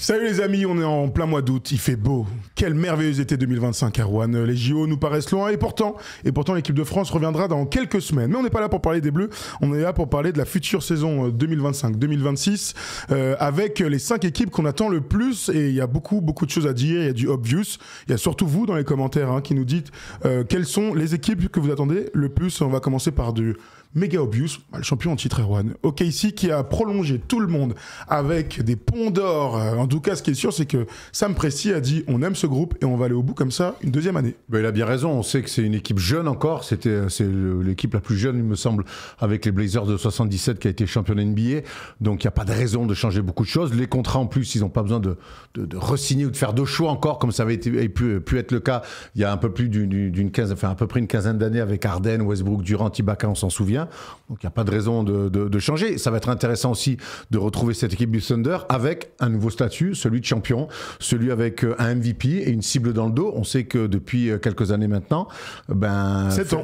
Salut les amis, on est en plein mois d'août, il fait beau. Quel merveilleux été 2025 à Rouen. Les JO nous paraissent loin et pourtant l'équipe de France reviendra dans quelques semaines. Mais on n'est pas là pour parler des Bleus, on est là pour parler de la future saison 2025-2026 avec les 5 équipes qu'on attend le plus. Et il y a beaucoup de choses à dire, il y a du obvious. Il y a surtout vous dans les commentaires qui nous dites quelles sont les équipes que vous attendez le plus. On va commencer par du méga obvious, le champion en titre Erwan. OKC qui a prolongé tout le monde avec des ponts d'or. En tout cas, ce qui est sûr, c'est que Sam Presti a dit on aime ce groupe et on va aller au bout comme ça une deuxième année. Ben, il a bien raison, on sait que c'est une équipe jeune encore. C'est l'équipe la plus jeune, il me semble, avec les Blazers de 77 qui a été champion NBA. Donc il n'y a pas de raison de changer beaucoup de choses. Les contrats en plus, ils n'ont pas besoin de re-signer ou de faire de choix encore, comme ça avait pu être le cas il y a un peu plus à peu près une quinzaine d'années avec Harden, Westbrook, Durant, Ibaka, on s'en souvient. Donc il n'y a pas de raison de changer. Ça va être intéressant aussi de retrouver cette équipe du Thunder avec un nouveau statut, celui de champion, celui avec un MVP et une cible dans le dos. On sait que depuis quelques années maintenant, 7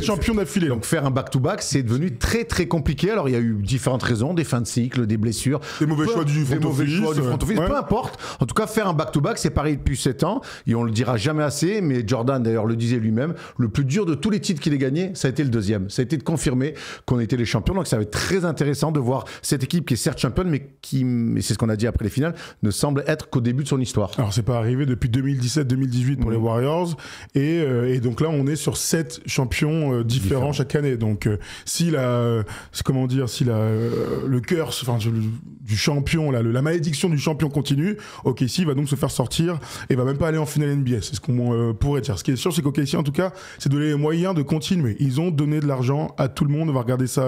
champions d'affilée. Donc faire un back-to-back, c'est devenu très très compliqué. Alors il y a eu différentes raisons, des fins de cycle, des blessures, des mauvais choix du front office. Peu importe. En tout cas, faire un back-to-back, c'est pareil depuis 7 ans et on le dira jamais assez, mais Jordan d'ailleurs le disait lui-même, le plus dur de tous les titres qu'il ait gagnés, ça a été le deuxième. Ça a été de confirmer qu'on était les champions. Donc ça va être très intéressant de voir cette équipe qui est certes championne, mais qui, c'est ce qu'on a dit après les finales, ne semble être qu'au début de son histoire. Alors c'est pas arrivé depuis 2017-2018 pour les Warriors. Et donc là, on est sur 7 champions différents chaque année. Donc si le curse du champion, la malédiction du champion continue, OKC va donc se faire sortir et va même pas aller en finale NBA. C'est ce qu'on pourrait dire. Ce qui est sûr, c'est qu'OKC, en tout cas, c'est donner les moyens de continuer. Ils ont donné de l'argent à tout le monde. On va regarder ça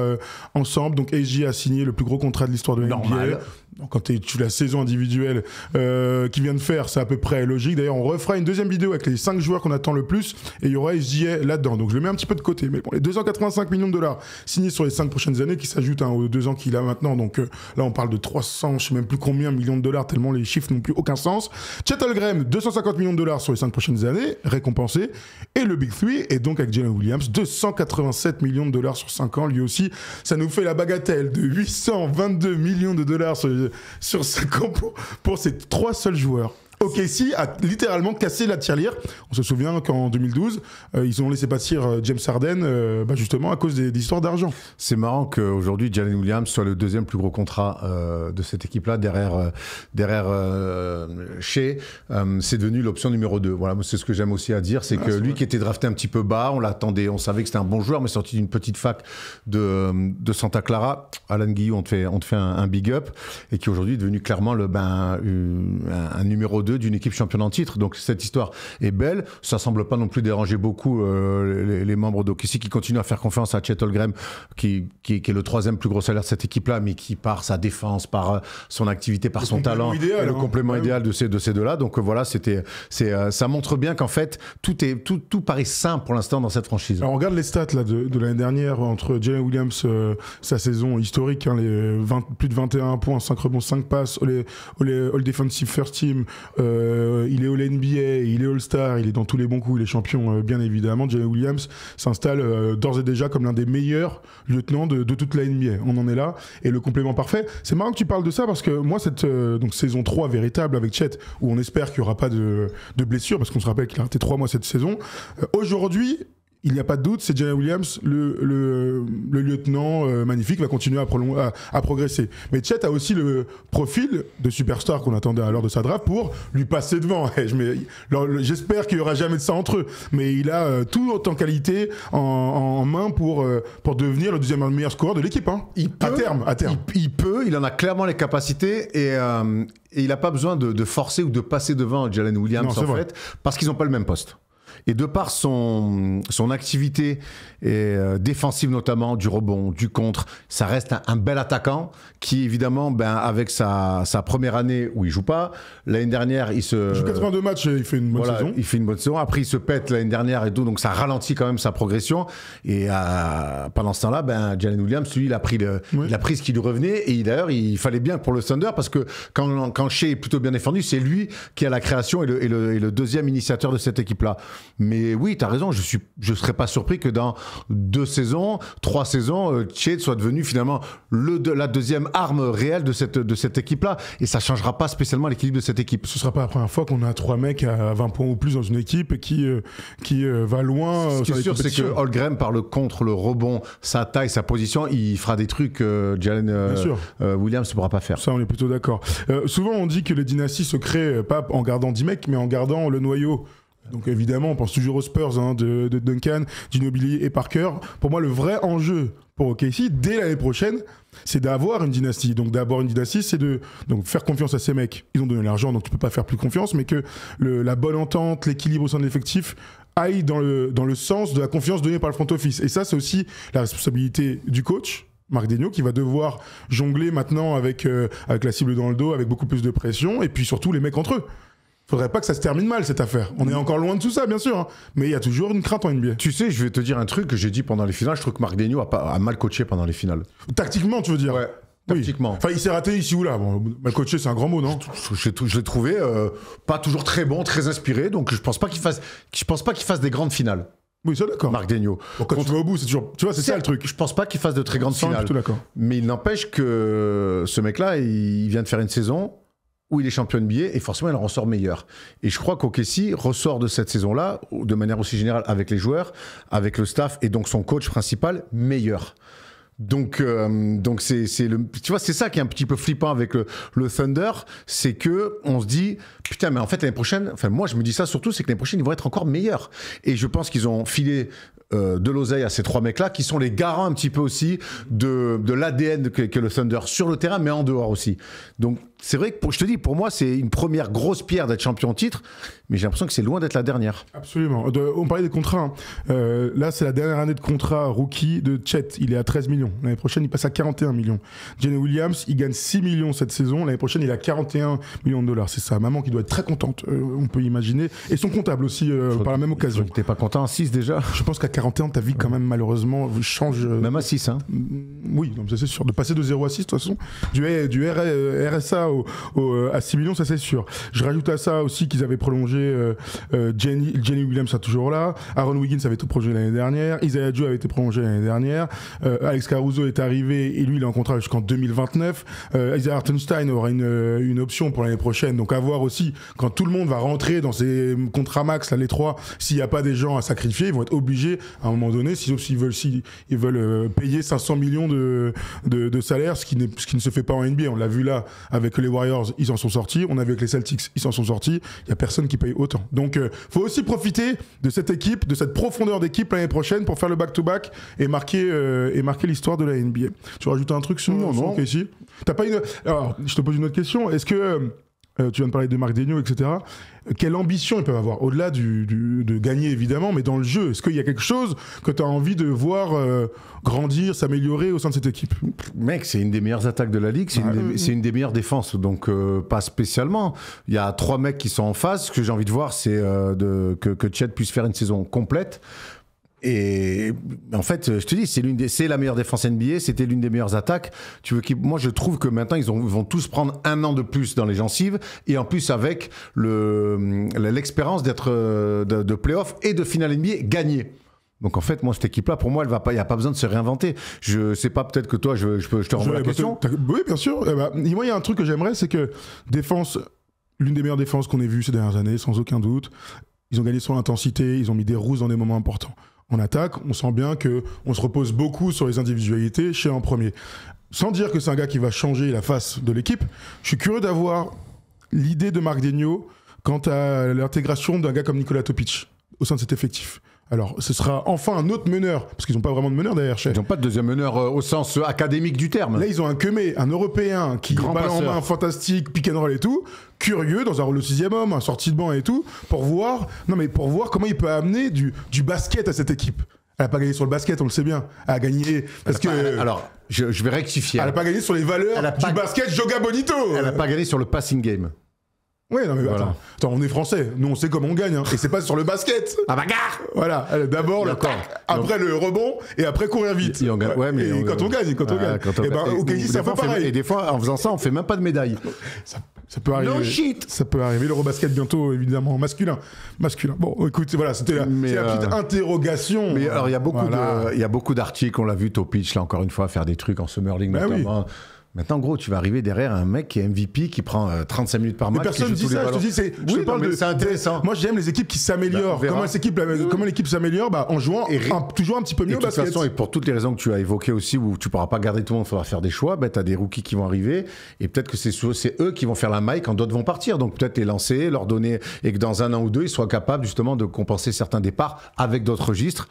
ensemble. Donc SJ a signé le plus gros contrat de l'histoire de la NBA. Donc, quand tu la saison individuelle qu'il vient de faire, c'est à peu près logique. D'ailleurs, on refera une deuxième vidéo avec les 5 joueurs qu'on attend le plus et il y aura SGA là-dedans. Donc je le mets un petit peu de côté. Mais bon, les 285 millions de dollars signés sur les 5 prochaines années qui s'ajoutent aux 2 ans qu'il a maintenant. Donc là, on parle de 300, je sais même plus combien millions de dollars, tellement les chiffres n'ont plus aucun sens. Chet Holmgren, 250 millions de dollars sur les 5 prochaines années, récompensé. Et le Big Three, et donc avec Jalen Williams, 287 millions de dollars sur 5 ans. Lui aussi, ça nous fait la bagatelle de 822 millions de dollars sur 5 ans pour ces 3 seuls joueurs. OKC a littéralement cassé la tirelire. On se souvient qu'en 2012, ils ont laissé partir James Harden justement à cause des histoires d'argent. C'est marrant qu'aujourd'hui, Jalen Williams soit le deuxième plus gros contrat de cette équipe-là, derrière Shea. C'est devenu l'option numéro 2. Voilà, c'est ce que j'aime aussi à dire, c'est que lui qui était drafté un petit peu bas, on l'attendait, on savait que c'était un bon joueur, mais sorti d'une petite fac de Santa Clara. Alan Guillou, on te fait un big up, et qui aujourd'hui est devenu clairement un numéro 2 d'une équipe championne en titre. Donc cette histoire est belle. Ça semble pas non plus déranger beaucoup les membres d'OKC qui continuent à faire confiance à Chet Holmgren qui est le 3e plus gros salaire de cette équipe-là, mais qui par sa défense, par son activité, par son talent, idéal, le complément idéal de ces deux-là. Donc voilà, ça montre bien qu'en fait tout paraît simple pour l'instant dans cette franchise. Alors on regarde les stats là de l'année dernière entre Jalen Williams, sa saison historique, plus de 21 points, 5 rebonds, 5 passes, All Defensive First Team. Il est All-NBA, il est All-Star, il est dans tous les bons coups, il est champion bien évidemment. Jalen Williams s'installe d'ores et déjà comme l'un des meilleurs lieutenants de toute la NBA. On en est là, et le complément parfait. C'est marrant que tu parles de ça parce que moi, cette saison 3 véritable avec Chet, où on espère qu'il n'y aura pas de blessure, parce qu'on se rappelle qu'il a raté 3 mois cette saison, aujourd'hui, il n'y a pas de doute, c'est Jalen Williams, le lieutenant magnifique, va continuer à progresser. Mais Chet a aussi le profil de superstar qu'on attendait à l'heure de sa draft pour lui passer devant. J'espère qu'il n'y aura jamais de ça entre eux. Mais il a tout en qualité en main pour devenir le 2e meilleur scoreur de l'équipe. À terme. Il en a clairement les capacités et il n'a pas besoin de forcer ou de passer devant Jalen Williams parce qu'ils n'ont pas le même poste. Et de par son activité défensive notamment, du rebond, du contre, ça reste un bel attaquant qui évidemment, avec sa première année où il joue pas, l'année dernière il joue 82 matchs et il fait une bonne saison. Il fait une bonne saison. Après il se pète l'année dernière et tout, donc ça ralentit quand même sa progression. Et pendant ce temps-là, Jalen Williams, lui, il a pris ce qui lui revenait. Et d'ailleurs, il fallait bien pour le Thunder parce que quand Shea est plutôt bien défendu, c'est lui qui a la création et le deuxième initiateur de cette équipe-là. Mais oui, tu as raison, je serais pas surpris que dans 2 saisons, 3 saisons, Tchède soit devenu finalement la deuxième arme réelle de cette équipe-là. Et ça changera pas spécialement l'équilibre de cette équipe. Ce sera pas la première fois qu'on a 3 mecs à 20 points ou plus dans une équipe qui va loin. Ce qui est sûr, c'est que Holmgren, par le contre, le rebond, sa taille, sa position, il fera des trucs que Jalen Williams ne pourra pas faire. Ça, on est plutôt d'accord. Souvent, on dit que les dynasties se créent pas en gardant 10 mecs, mais en gardant le noyau. Donc évidemment, on pense toujours aux Spurs de Duncan, Ginobili et Parker. Pour moi, le vrai enjeu pour OKC, dès l'année prochaine, c'est d'avoir une dynastie. Donc d'avoir une dynastie, c'est de faire confiance à ces mecs. Ils ont donné l'argent, donc tu peux pas faire plus confiance, mais que la bonne entente, l'équilibre au sein de l'effectif aille dans le sens de la confiance donnée par le front office. Et ça, c'est aussi la responsabilité du coach, Marc Daigneault, qui va devoir jongler maintenant avec la cible dans le dos, avec beaucoup plus de pression, et puis surtout les mecs entre eux. Faudrait pas que ça se termine mal, cette affaire. On est encore loin de tout ça, bien sûr, hein. Mais il y a toujours une crainte en NBA. Tu sais, je vais te dire un truc que j'ai dit pendant les finales. Je trouve que Marc Daigneault a mal coaché pendant les finales. Tactiquement, tu veux dire? Ouais. Tactiquement. Oui. Enfin, il s'est raté ici ou là. Bon, mal coaché, c'est un grand mot, non? Je l'ai trouvé pas toujours très bon, très inspiré. Donc, je pense pas qu'il fasse des grandes finales. Oui, c'est d'accord. Marc Daigneault. Bon, quand tu vas au bout, c'est toujours. Tu vois, c'est ça le truc. Je pense pas qu'il fasse de très grandes finales. Plutôt d'accord. Mais il n'empêche que ce mec-là, il vient de faire une saison où il est champion NBA et forcément il en ressort meilleur. Et je crois qu'OKC ressort de cette saison-là, de manière aussi générale avec les joueurs, avec le staff et donc son coach principal, meilleur. Donc c'est tu vois, c'est ça qui est un petit peu flippant avec le Thunder, c'est que on se dit putain, mais en fait l'année prochaine, enfin moi je me dis ça surtout, c'est que l'année prochaine ils vont être encore meilleurs. Et je pense qu'ils ont filé de l'oseille à ces 3 mecs-là, qui sont les garants un petit peu aussi de l'ADN que le Thunder sur le terrain, mais en dehors aussi. Donc c'est vrai que je te dis, pour moi, c'est une première grosse pierre d'être champion en titre, mais j'ai l'impression que c'est loin d'être la dernière. Absolument. On parlait des contrats. Hein. Là, c'est la dernière année de contrat rookie de Chet. Il est à 13 millions. L'année prochaine, il passe à 41 millions. Jalen Williams, il gagne 6 millions cette saison. L'année prochaine, il a 41 millions de dollars. C'est sa maman qui doit être très contente, on peut imaginer. Et son comptable aussi, par la même occasion. T'es pas content à 6 déjà? Je pense qu'à 41, ta vie, quand même, malheureusement, change. Même à 6, hein? Oui, ça c'est sûr. De passer de 0 à 6, de toute façon, du RSA à 6 millions, ça c'est sûr. Je rajoute à ça aussi qu'ils avaient prolongé Jenny Williams, ça toujours là. Aaron Wiggins avait été prolongé l'année dernière. Isaiah Joe avait été prolongé l'année dernière. Alex Caruso est arrivé et lui, il est en contrat jusqu'en 2029. Isaiah Hartenstein aura une option pour l'année prochaine. Donc à voir aussi, quand tout le monde va rentrer dans ces contrats max, là, les 3, s'il n'y a pas des gens à sacrifier, ils vont être obligés à un moment donné, s'ils veulent payer 500 millions de salaire, ce qui ne se fait pas en NBA. On l'a vu là avec les Warriors, ils en sont sortis. On a vu avec les Celtics, ils s'en sont sortis. Il n'y a personne qui paye autant. Donc, faut aussi profiter de cette équipe, de cette profondeur d'équipe l'année prochaine pour faire le back-to-back et marquer l'histoire de la NBA. Tu rajoutes un truc sur OKC? T'as pas une... Alors, je te pose une autre question. Est-ce que tu viens de parler de Marc Daigneault, etc. Quelle ambition ils peuvent avoir? Au-delà de gagner, évidemment, mais dans le jeu, est-ce qu'il y a quelque chose que tu as envie de voir grandir, s'améliorer au sein de cette équipe? Mec, c'est une des meilleures attaques de la Ligue, c'est une des meilleures défenses, donc pas spécialement. Il y a 3 mecs qui sont en face. Ce que j'ai envie de voir, c'est que Chet puisse faire une saison complète. Et en fait, je te dis, c'est la meilleure défense NBA, c'était l'une des meilleures attaques. Moi, je trouve que maintenant, ils vont tous prendre 1 an de plus dans les gencives, et en plus avec l'expérience d'être de play-off et de finale NBA gagnée. Donc en fait, moi, cette équipe-là, pour moi, il n'y a pas besoin de se réinventer. Je sais pas, peut-être que toi, je te renvoie la question. Oui, bien sûr. Moi, il y a un truc que j'aimerais, c'est que défense, l'une des meilleures défenses qu'on ait vues ces dernières années, sans aucun doute. Ils ont gagné sur l'intensité, ils ont mis des roues dans des moments importants. En attaque, on sent bien qu'on se repose beaucoup sur les individualités chez un premier. Sans dire que c'est un gars qui va changer la face de l'équipe, je suis curieux d'avoir l'idée de Marc Daigneault quant à l'intégration d'un gars comme Nikola Topic au sein de cet effectif. Alors, ce sera enfin un autre meneur, parce qu'ils n'ont pas vraiment de meneur derrière. Ils n'ont pas de deuxième meneur au sens académique du terme. Là, ils ont un Kemé, un Européen qui est balle en main, fantastique, pick and roll et tout, curieux, dans un rôle de 6e homme, un sortie de banc et tout, pour voir comment il peut amener du basket à cette équipe. Elle n'a pas gagné sur le basket, on le sait bien. Elle a gagné parce que... Alors, je vais rectifier. Elle n'a pas gagné sur les valeurs du basket Joga Bonito. Elle n'a pas gagné sur le passing game. Oui, non mais voilà. Attends, on est français, nous on sait comment on gagne, hein. Et c'est pas sur le basket. Ah bagarre. Voilà, d'abord le tac, après le rebond et après courir vite. Et quand on gagne. Et ben, au Kenya, c'est un peu pareil. Et des fois, en faisant ça, on fait même pas de médaille. Ça peut arriver. No shit. Ça peut arriver. L'Eurobasket bientôt, évidemment, masculin. Bon, écoute, voilà, c'était la petite interrogation. Mais alors, il y a beaucoup voilà. d'articles, on l'a vu, Topic, là, encore une fois, faire des trucs en Summer League, notamment. Oui. Maintenant, gros, tu vas arriver derrière un mec qui est MVP, qui prend 35 minutes par match. Mais personne ne dit ça, je te dis, c'est intéressant. Moi, j'aime les équipes qui s'améliorent. Comment l'équipe s'améliore en jouant toujours un petit peu mieux au basket. De toute façon, et pour toutes les raisons que tu as évoquées aussi, où tu ne pourras pas garder tout le monde, il faudra faire des choix, tu as des rookies qui vont arriver, et peut-être que c'est eux qui vont faire la maille quand d'autres vont partir. Donc peut-être les lancer, leur donner, et que dans 1 an ou 2, ils soient capables justement de compenser certains départs avec d'autres registres.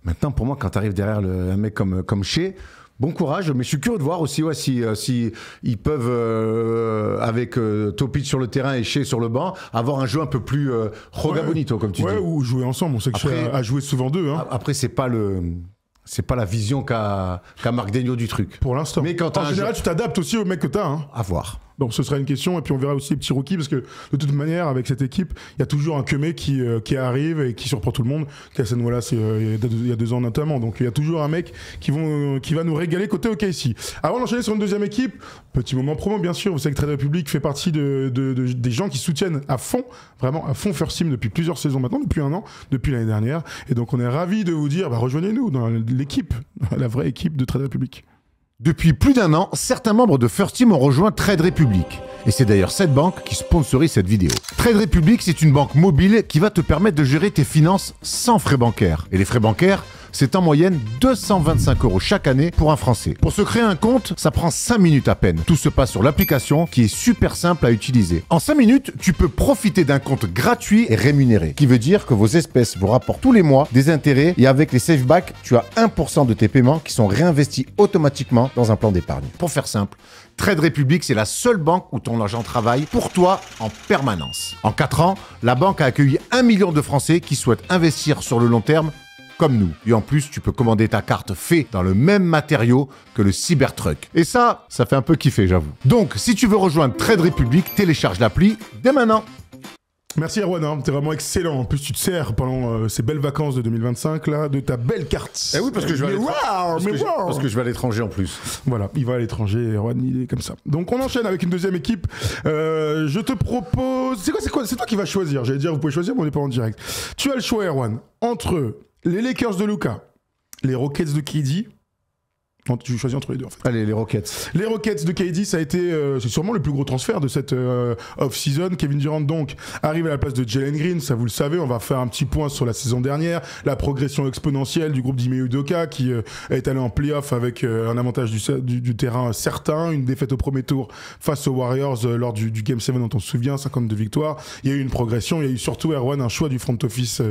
Maintenant, pour moi, quand tu arrives derrière un mec comme Shea, bon courage, mais je suis curieux de voir aussi si ils peuvent, avec Topic sur le terrain et Shea sur le banc, avoir un jeu un peu plus Roga Bonito, comme tu dis. Ou jouer ensemble. On sait que Shea a joué souvent deux. Hein. Après, c'est pas la vision qu'a Marc Daigneault du truc. Pour l'instant. Mais quand en général, tu t'adaptes aussi au mec que t'as. Hein. À voir. Donc ce sera une question, et puis on verra aussi les petits rookies, parce que de toute manière, avec cette équipe, il y a toujours un Kemé qui arrive et qui surprend tout le monde. Cassen Wallace, il y a 2 ans notamment. Donc il y a toujours un mec qui va nous régaler côté OKC. Avant d'enchaîner sur une deuxième équipe, petit moment promo, bien sûr. Vous savez que Trade Republic fait partie des gens qui soutiennent à fond, vraiment à fond First Team depuis plusieurs saisons maintenant, depuis 1 an, depuis l'année dernière. Et donc on est ravis de vous dire, rejoignez-nous dans l'équipe, la vraie équipe de Trade Republic. Depuis plus d'1 an, certains membres de First Team ont rejoint Trade Republic. Et c'est d'ailleurs cette banque qui sponsorise cette vidéo. Trade Republic, c'est une banque mobile qui va te permettre de gérer tes finances sans frais bancaires. Et les frais bancaires, c'est en moyenne 225 € chaque année pour un Français. Pour se créer un compte, ça prend 5 minutes à peine. Tout se passe sur l'application qui est super simple à utiliser. En 5 minutes, tu peux profiter d'un compte gratuit et rémunéré. Qui veut dire que vos espèces vous rapportent tous les mois des intérêts et avec les SafeBack, tu as 1% de tes paiements qui sont réinvestis automatiquement dans un plan d'épargne. Pour faire simple, Trade Republic, c'est la seule banque où ton argent travaille pour toi en permanence. En 4 ans, la banque a accueilli 1 million de Français qui souhaitent investir sur le long terme comme nous. Et en plus, tu peux commander ta carte fait dans le même matériau que le Cybertruck. Et ça fait un peu kiffer, j'avoue. Donc, si tu veux rejoindre Trade Republic, télécharge l'appli dès maintenant. Merci Erwan, hein, t'es vraiment excellent. En plus, tu te sers pendant ces belles vacances de 2025 là, de ta belle carte. Eh oui, parce que je vais à l'étranger en plus. Voilà, il va à l'étranger, Erwan, il est comme ça. Donc on enchaîne avec une deuxième équipe. Je te propose... C'est quoi? C'est toi qui vas choisir. J'allais dire, vous pouvez choisir, mais on n'est pas en direct. Tu as le choix, Erwan, entre les Lakers de Luka, les Rockets de KD. Non, tu choisis entre les deux en fait. Allez, les Rockets. Les Rockets de KD, ça a été, c'est sûrement le plus gros transfert de cette off-season. Kevin Durant donc arrive à la place de Jalen Green, ça vous le savez. On va faire un petit point sur la saison dernière, la progression exponentielle du groupe d'Ime Udoka qui est allé en play-off avec un avantage du terrain certain, une défaite au premier tour face aux Warriors lors du Game 7 dont on se souvient, 52 victoires. Il y a eu une progression, il y a eu surtout Erwan, un choix du front office,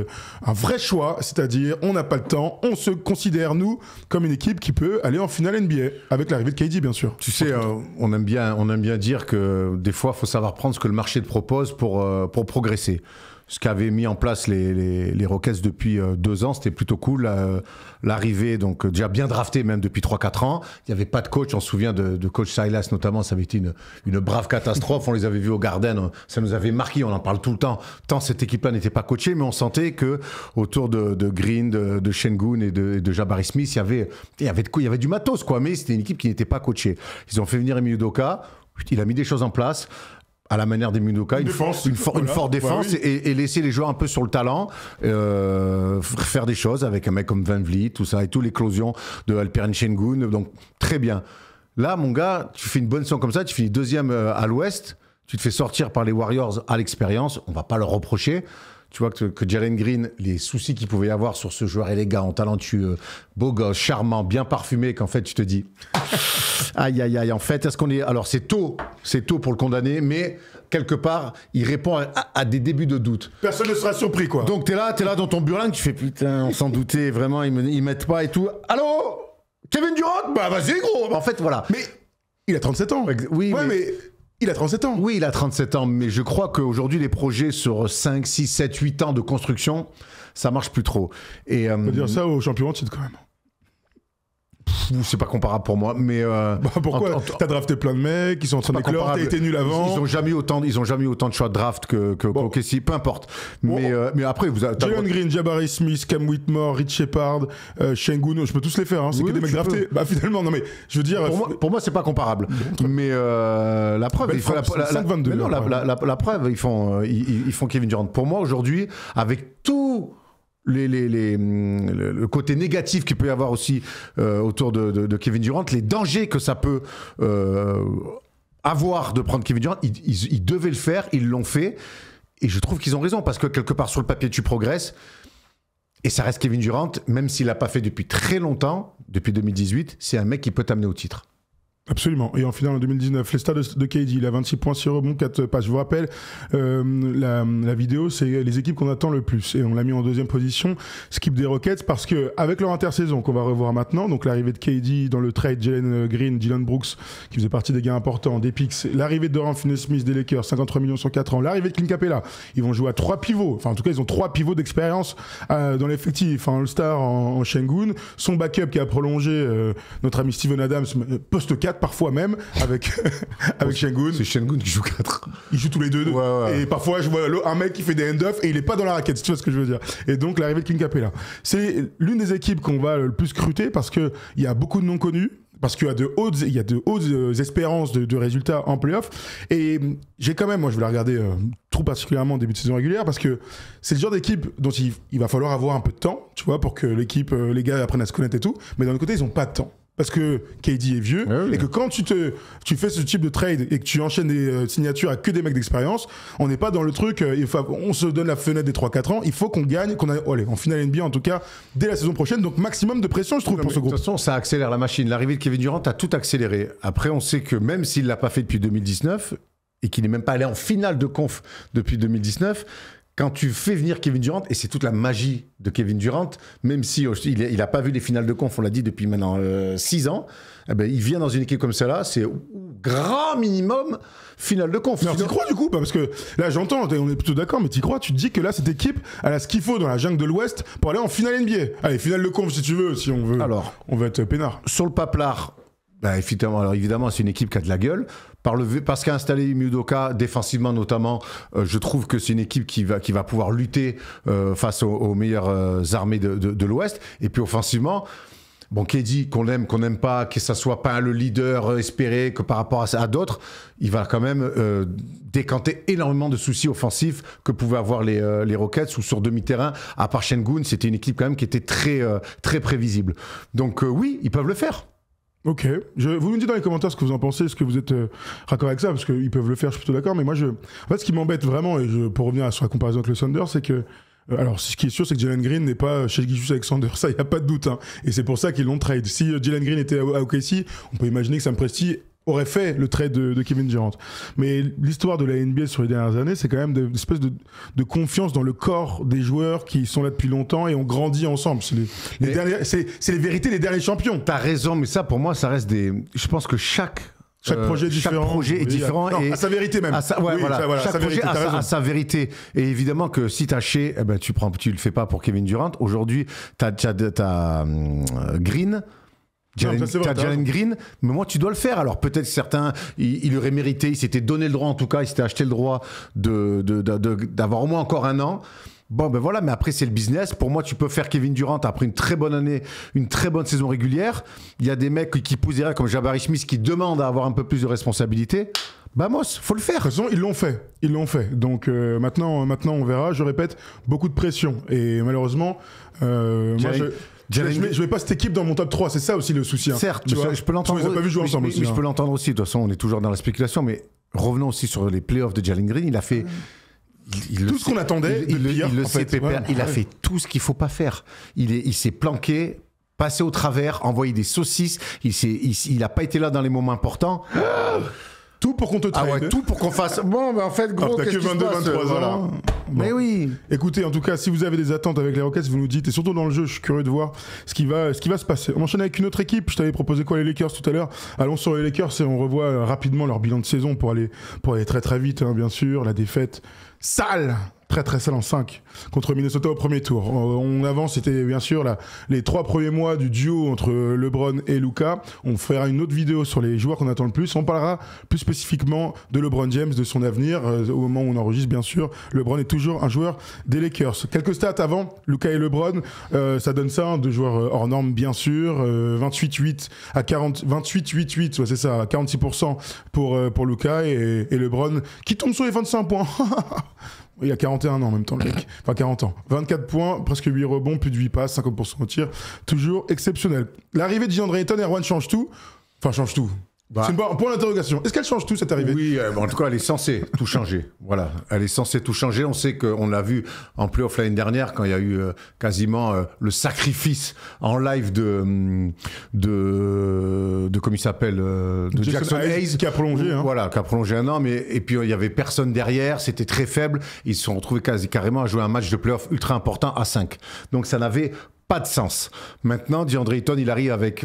un vrai choix, c'est-à-dire on n'a pas le temps, on se considère nous comme une équipe qui peut aller en finale NBA, avec l'arrivée de KD bien sûr. Tu sais, on aime bien dire que des fois, il faut savoir prendre ce que le marché te propose pour progresser. Ce qu'avaient mis en place les Rockets depuis 2 ans, c'était plutôt cool. L'arrivée, donc déjà bien drafté même depuis 3-4 ans. Il n'y avait pas de coach, on se souvient de coach Silas notamment, ça avait été une brave catastrophe. On les avait vus au Garden, ça nous avait marqué, on en parle tout le temps. Tant cette équipe-là n'était pas coachée, mais on sentait que autour de Green, de Şengün et de Jabari Smith, il y avait du matos, quoi. Mais c'était une équipe qui n'était pas coachée. Ils ont fait venir Ime Udoka, il a mis des choses en place. À la manière des Udoka, une forte défense et laisser les joueurs un peu sur le talent, faire des choses avec un mec comme Van Vliet, tout ça, et tout l'éclosion de Alperen Şengün, donc très bien. Là, mon gars, tu fais une bonne saison comme ça, tu finis 2e à l'Ouest, tu te fais sortir par les Warriors à l'expérience, on va pas leur reprocher. Tu vois que Jalen Green, les soucis qu'il pouvait y avoir sur ce joueur élégant, talentueux, beau gosse, charmant, bien parfumé, qu'en fait tu te dis aïe aïe aïe, en fait est-ce qu'on est... Alors c'est tôt pour le condamner, mais quelque part il répond à des débuts de doute. Personne ne sera surpris quoi. Donc t'es là dans ton burlingue, tu fais putain, on s'en doutait vraiment, ils mettent pas et tout. Allô Kevin Durant? Bah vas-y gros. En fait voilà. Mais il a 37 ans. Oui ouais, mais... Il a 37 ans. Oui, il a 37 ans, mais je crois qu'aujourd'hui, les projets sur 5, 6, 7, 8 ans de construction, ça marche plus trop. Et, on peut dire ça aux champions en titre quand même. C'est pas comparable pour moi, mais pourquoi t'as drafté plein de mecs, ils sont en train d'éclore, t'as été nul avant. Ils ont jamais eu autant de choix de draft que OKC, peu importe. Mais après, Jalen Green, Jabari Smith, Cam Whitmore, Rich Shepard, Şengün, je peux tous les faire. Hein. C'est que des mecs draftés. Bah finalement, non mais je veux dire. Pour moi, c'est pas comparable. Mais la preuve, la preuve, ils font Kevin Durant. Pour moi, aujourd'hui, avec tout le côté négatif qu'il peut y avoir aussi autour de Kevin Durant, les dangers que ça peut avoir de prendre Kevin Durant, ils devaient le faire, ils l'ont fait, et je trouve qu'ils ont raison, parce que quelque part sur le papier tu progresses, et ça reste Kevin Durant, même s'il l'a pas fait depuis très longtemps, depuis 2018, c'est un mec qui peut t'amener au titre. Absolument. Et en finale en 2019, les stats de KD, il a 26 points, 6 rebonds, 4 passes. Je vous rappelle, la vidéo, c'est les équipes qu'on attend le plus. Et on l'a mis en deuxième position, skip des Rockets, parce que avec leur intersaison qu'on va revoir maintenant, donc l'arrivée de KD dans le trade, Jalen Green, Dylan Brooks, qui faisait partie des gains importants, des picks, l'arrivée de Dorian Finney-Smith des Lakers, 53 millions sur 4 ans, l'arrivée de Clint Capella, ils vont jouer à 3 pivots. Enfin, en tout cas, ils ont 3 pivots d'expérience dans l'effectif. Un All-Star en Şengün, son backup qui a prolongé notre ami Steven Adams, poste 4 parfois même, avec Şengün. C'est Şengün qui joue 4. Ils jouent tous les deux. Ouais. Et parfois, je vois un mec qui fait des end-off et il est pas dans la raquette, si tu vois ce que je veux dire. Et donc, l'arrivée de Clint Capella. C'est l'une des équipes qu'on va le plus scruter parce qu'il y a beaucoup de noms connus. Parce qu'il y a de hautes espérances de résultats en play-off. Et j'ai quand même, moi je voulais regarder tout particulièrement en début de saison régulière parce que c'est le genre d'équipe dont il va falloir avoir un peu de temps, tu vois, pour que l'équipe, les gars apprennent à se connaître et tout. Mais d'un autre côté, ils n'ont pas de temps. Parce que KD est vieux et que quand tu fais ce type de trade et que tu enchaînes des signatures à que des mecs d'expérience, on n'est pas dans le truc, on se donne la fenêtre des 3-4 ans, il faut qu'on gagne, en finale NBA en tout cas, dès la saison prochaine. Donc maximum de pression, je trouve, pour ce groupe. De toute façon, ça accélère la machine. L'arrivée de Kevin Durant a tout accéléré. Après, on sait que même s'il ne l'a pas fait depuis 2019 et qu'il n'est même pas allé en finale de conf depuis 2019, quand tu fais venir Kevin Durant, et c'est toute la magie de Kevin Durant, même si il n'a pas vu les finales de conf, on l'a dit depuis maintenant 6 ans, eh ben, il vient dans une équipe comme celle-là, c'est grand minimum finale de conf. Alors tu crois du coup, parce que là j'entends, on est plutôt d'accord, mais tu crois, tu te dis que là cette équipe, elle a ce qu'il faut dans la jungle de l'Ouest pour aller en finale NBA. Allez, finale de conf si tu veux, si on veut. Alors, on va être peinard. Sur le paplard, évidemment, c'est une équipe qui a de la gueule. Parce qu'a installé Udoka défensivement notamment, je trouve que c'est une équipe qui va pouvoir lutter face aux meilleures armées de l'Ouest. Et puis offensivement, bon, KD, qu'on aime, qu'on n'aime pas, que ça soit pas le leader espéré que par rapport à d'autres, il va quand même décanter énormément de soucis offensifs que pouvaient avoir les Rockets ou sur demi-terrain. À part Şengün, c'était une équipe quand même qui était très, très prévisible. Donc oui, ils peuvent le faire. Ok, vous me dites dans les commentaires ce que vous en pensez, est-ce que vous êtes raccord avec ça, parce qu'ils peuvent le faire, je suis plutôt d'accord, mais moi, en fait, ce qui m'embête vraiment, et pour revenir sur la comparaison avec le Thunder, c'est que, alors, ce qui est sûr, c'est que Jalen Green n'est pas chez Gilgeous Alexander, ça, il n'y a pas de doute, hein, et c'est pour ça qu'ils l'ont trade. Si Jalen Green était à OKC, on peut imaginer que Sam Presti aurait fait le trade de Kevin Durant. Mais l'histoire de la NBA sur les dernières années, c'est quand même une espèce de confiance dans le corps des joueurs qui sont là depuis longtemps et ont grandi ensemble. C'est les vérités des derniers champions. T'as raison, mais ça, pour moi, ça reste je pense que chaque projet est différent. Chaque projet est différent. Non, à sa vérité même. Chaque sa projet vérité, a sa vérité. Et évidemment que si t'as tu le fais pas pour Kevin Durant. Aujourd'hui, t'as Green. T'as Jalen Green, mais moi tu dois le faire. Alors peut-être certains, il aurait mérité, il s'était donné le droit en tout cas, il s'était acheté le droit d'avoir au moins encore un an. Bon ben voilà, mais après c'est le business. Pour moi tu peux faire Kevin Durant après une très bonne année, une très bonne saison régulière. Il y a des mecs qui poussent derrière comme Jabari Smith qui demandent à avoir un peu plus de responsabilité. Vamos, faut le faire. De toute façon, ils l'ont fait. Donc maintenant on verra. Je répète, beaucoup de pression et malheureusement, je mets pas cette équipe dans mon top 3, c'est ça aussi le souci. Hein. Certes, je peux l'entendre. On les a pas vu jouer ensemble aussi. Je peux l'entendre aussi. De toute façon, on est toujours dans la spéculation, mais revenons aussi sur les playoffs de Jalen Green. Il a fait tout ce qu'on attendait. Il a fait tout ce qu'il faut pas faire. Il s'est planqué, passé au travers, envoyé des saucisses. Il a pas été là dans les moments importants. Tout pour qu'on te trade. Ah ouais, tout pour qu'on fasse. Bon, ben en fait, gros, t'as qu'est-ce que 22-23 ans là. Bon. Mais oui. Écoutez, en tout cas, si vous avez des attentes avec les Rockets, vous nous dites. Et surtout dans le jeu, je suis curieux de voir ce qui va se passer. On enchaîne avec une autre équipe. Je t'avais proposé quoi, les Lakers tout à l'heure. Allons sur les Lakers et on revoit rapidement leur bilan de saison pour aller très très vite, hein, bien sûr. La défaite sale très très sale en 5 contre Minnesota au premier tour. On avance, c'était bien sûr les 3 premiers mois du duo entre LeBron et Luka. On fera une autre vidéo sur les joueurs qu'on attend le plus. On parlera plus spécifiquement de LeBron James, de son avenir. Au moment où on enregistre, bien sûr, LeBron est toujours un joueur des Lakers. Quelques stats avant, Luka et LeBron, ça donne ça, deux joueurs hors normes bien sûr, 28-8 à 28-8-8, ouais, c'est ça, à 46% pour Luka et LeBron qui tombe sur les 25 points. Il a 41 ans en même temps, le mec. Enfin, 40 ans. 24 points, presque 8 rebonds, plus de 8 passes, 50% au tir. Toujours exceptionnel. L'arrivée de DeAndre Ayton, Erwan change tout. Enfin, change tout. C'est un point d'interrogation. Est-ce qu'elle change tout, cette arrivée? Oui, en tout cas, elle est censée tout changer. Voilà, elle est censée tout changer. On sait qu'on l'a vu en play-off l'année dernière, quand il y a eu quasiment le sacrifice en live de comment il s'appelle, de Jackson Hayes, qui a prolongé. Voilà, qui a prolongé un an, et puis il y avait personne derrière, c'était très faible. Ils se sont retrouvés carrément à jouer un match de play-off ultra important à 5. Donc ça n'avait pas de sens. Maintenant, DeAndre Ayton, il arrive avec